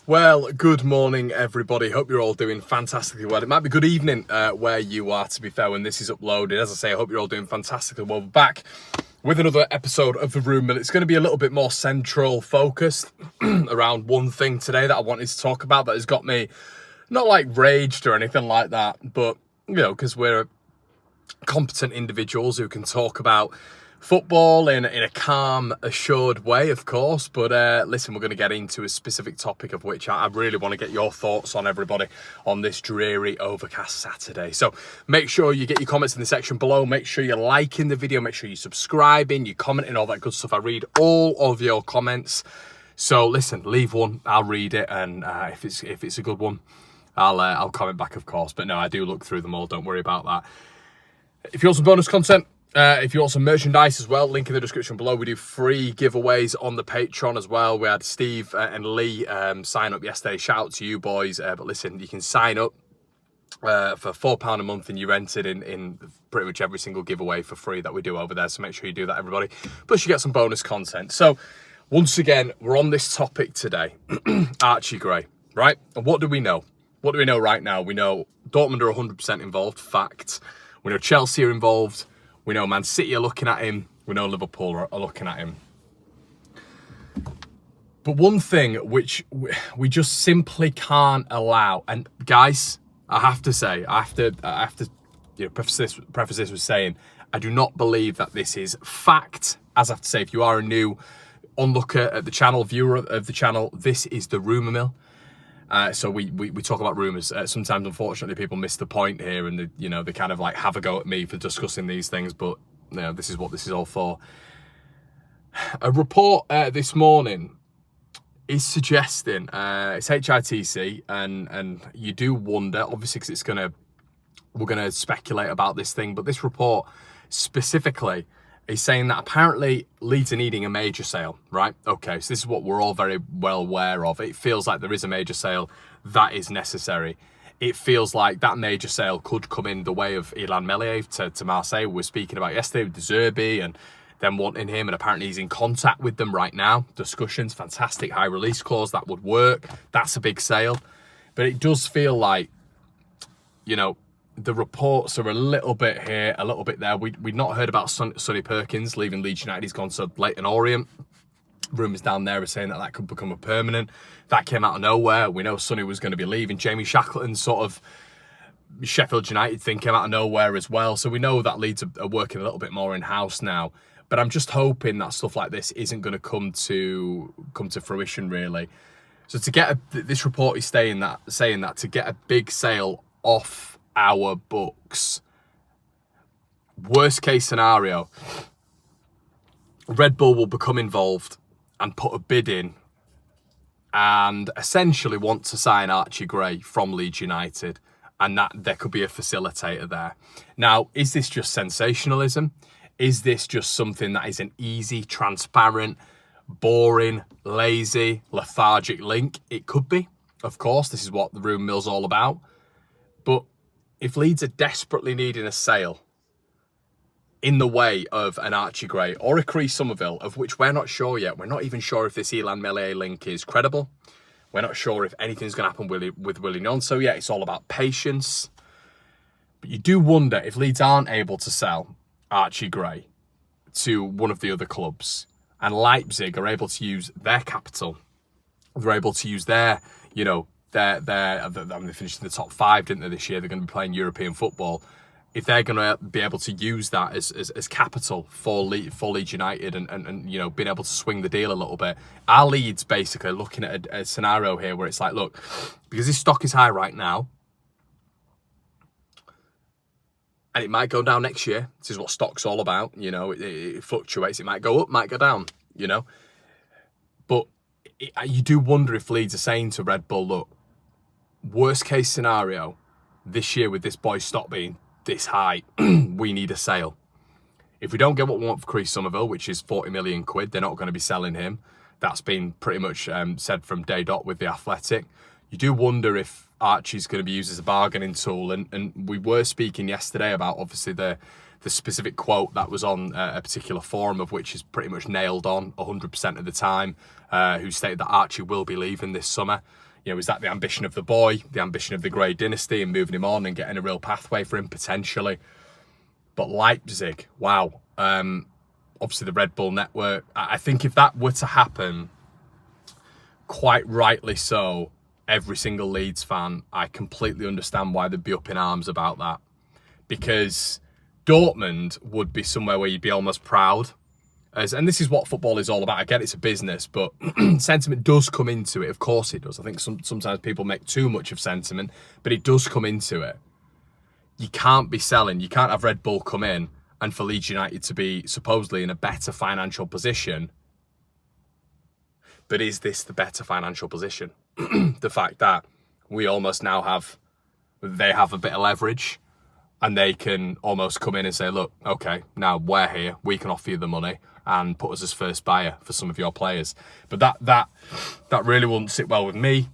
Well, good morning, everybody. Hope you're all doing fantastically well. It might be good evening where you are, to be fair, when this is uploaded. As I say, I hope you're all doing fantastically well. We're back with another episode of The Room Mill. It's going to be a little bit more central focused around one thing today that I wanted to talk about that has got me not like raged or anything like that, but, you know, because we're competent individuals who can talk about football in a calm, assured way, of course. But listen, we're going to get into a specific topic of which I really want to get your thoughts on, everybody, on this dreary, overcast Saturday. So make sure you get your comments in the section below. Make sure you're liking the video. Make sure you're subscribing, you're commenting, all that good stuff. I read all of your comments. So listen, leave one. I'll read it, and if it's a good one, I'll comment back, of course. But no, I do look through them all. Don't worry about that. If you want some bonus content, if you want some merchandise as well, link in the description below. We do free giveaways on the Patreon as well. We had Steve and Lee sign up yesterday. Shout out to you boys. But listen, you can sign up for £4 a month and you're entered in pretty much every single giveaway for free that we do over there. So make sure you do that, everybody. Plus you get some bonus content. So once again, we're on this topic today. Archie Gray, right? And what do we know? What do we know right now? We know Dortmund are 100% involved. Fact. We know Chelsea are involved. We know Man City are looking at him. We know Liverpool are looking at him. But one thing which we just simply can't allow, and guys, I have to say, I have to preface this with saying, I do not believe that this is fact. As I have to say, if you are a new onlooker at the channel, viewer of the channel, this is the rumour mill. So we talk about rumours. Sometimes, unfortunately, people miss the point here, and they kind of like have a go at me for discussing these things. But this is what this is all for. A report this morning is suggesting it's HITC, and you do wonder, obviously, because we're gonna speculate about this thing. But this report specifically is saying that apparently Leeds are needing a major sale, right? Okay, so this is what we're all very well aware of. It feels like there is a major sale that is necessary. It feels like that major sale could come in the way of Illan Meslier to Marseille. We were speaking about yesterday with De Zerbi and them wanting him, and apparently he's in contact with them right now. Discussions, fantastic high release clause, that would work. That's a big sale. But it does feel like, the reports are a little bit here, a little bit there. We'd not heard about Sonny Perkins leaving Leeds United. He's gone to Leyton Orient. Rumours down there are saying that could become a permanent. That came out of nowhere. We know Sonny was going to be leaving. Jamie Shackleton's sort of Sheffield United thing came out of nowhere as well. So we know that Leeds are working a little bit more in-house now. But I'm just hoping that stuff like this isn't going to come to fruition, really. So to get this report is saying that to get a big sale off our books, worst case scenario, Red Bull will become involved and put a bid in and essentially want to sign Archie Gray from Leeds United, and that there could be a facilitator there. Now, is this just sensationalism? Is this just something that is an easy, transparent, boring, lazy, lethargic link? It could be. Of course, this is what the Room Mill's all about. But if Leeds are desperately needing a sale in the way of an Archie Gray or a Chris Somerville, of which we're not sure yet, we're not even sure if this Illan Meslier link is credible. We're not sure if anything's going to happen with Willie Nonso yet. It's all about patience. But you do wonder if Leeds aren't able to sell Archie Gray to one of the other clubs, and Leipzig are able to use their capital. They're able to use their, they finished in the top 5, didn't they, this year? They're going to be playing European football. If they're going to be able to use that as capital for Leeds United and being able to swing the deal a little bit, our Leeds basically looking at a scenario here where it's like, look, because his stock is high right now, and it might go down next year. This is what stock's all about. It fluctuates. It might go up, might go down, But you do wonder if Leeds are saying to Red Bull, look, worst case scenario, this year with this boy's stock being this high, we need a sale. If we don't get what we want for Chris Somerville, which is 40 million quid, they're not going to be selling him. That's been pretty much said from day dot with the Athletic. You do wonder if Archie's going to be used as a bargaining tool. And we were speaking yesterday about, obviously, the specific quote that was on a particular forum, of which is pretty much nailed on 100% of the time, who stated that Archie will be leaving this summer. is that the ambition of the boy, the ambition of the Grey dynasty, and moving him on and getting a real pathway for him potentially? But Leipzig, wow. Obviously the Red Bull network. I think if that were to happen, quite rightly so, every single Leeds fan, I completely understand why they'd be up in arms about that. Because Dortmund would be somewhere where you'd be almost proud. And this is what football is all about. I get it's a business, but sentiment does come into it. Of course it does. I think sometimes people make too much of sentiment, but it does come into it. You can't be selling. You can't have Red Bull come in and for Leeds United to be supposedly in a better financial position. But is this the better financial position? The fact that we almost now they have a bit of leverage and they can almost come in and say, look, okay, now we're here. We can offer you the money and put us as first buyer for some of your players. But that really wouldn't sit well with me.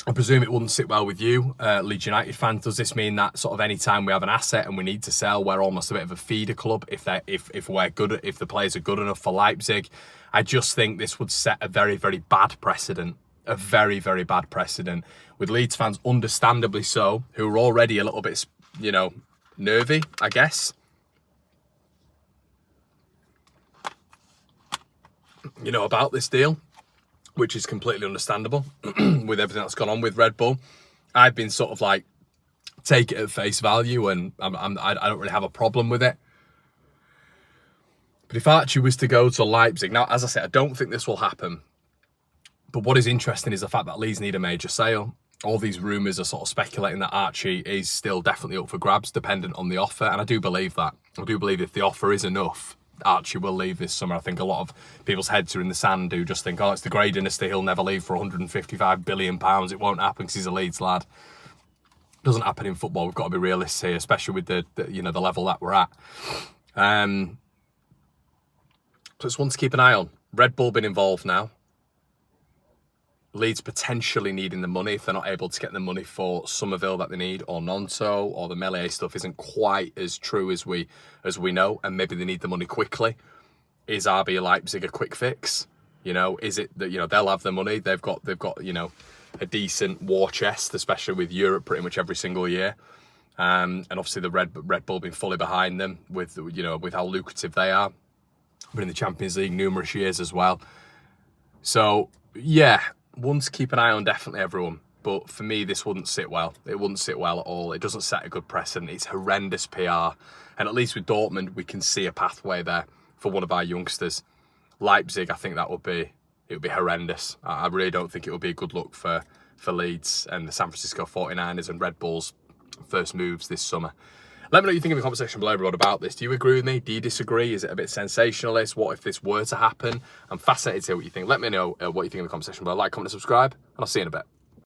I presume it wouldn't sit well with you, Leeds United fans. Does this mean that sort of any time we have an asset and we need to sell, we're almost a bit of a feeder club if the players are good enough for Leipzig? I just think this would set a very, very bad precedent. A very, very bad precedent with Leeds fans, understandably so, who are already a little bit, nervy, I guess. About this deal, which is completely understandable with everything that's gone on with Red Bull. I've been sort of like, take it at face value, and I don't really have a problem with it. But if Archie was to go to Leipzig, now, as I said, I don't think this will happen. But what is interesting is the fact that Leeds need a major sale. All these rumours are sort of speculating that Archie is still definitely up for grabs, dependent on the offer. And I do believe that. I do believe if the offer is enough, Archie will leave this summer. I think a lot of people's heads are in the sand who just think, oh, it's the Grey dynasty, he'll never leave for £155 billion. It won't happen because he's a Leeds lad. It doesn't happen in football. We've got to be realists here, especially with the level that we're at. So it's one to keep an eye on. Red Bull been involved now. Leeds potentially needing the money if they're not able to get the money for Somerville that they need, or Nonto, or the Melee stuff isn't quite as true as we know, and maybe they need the money quickly. Is RB Leipzig a quick fix? Is it that they'll have the money? They've got a decent war chest, especially with Europe pretty much every single year, and obviously the Red Bull being fully behind them with how lucrative they are. Been in the Champions League numerous years as well. So yeah. One to keep an eye on, definitely, everyone. But for me, this wouldn't sit well. It wouldn't sit well at all. It doesn't set a good precedent. It's horrendous PR. And at least with Dortmund, we can see a pathway there for one of our youngsters. Leipzig, I think it would be horrendous. I really don't think it would be a good look for Leeds and the San Francisco 49ers and Red Bull's first moves this summer. Let me know what you think in the comment section below, everyone, about this. Do you agree with me? Do you disagree? Is it a bit sensationalist? What if this were to happen? I'm fascinated to hear what you think. Let me know what you think in the comment section below. Like, comment, and subscribe, and I'll see you in a bit.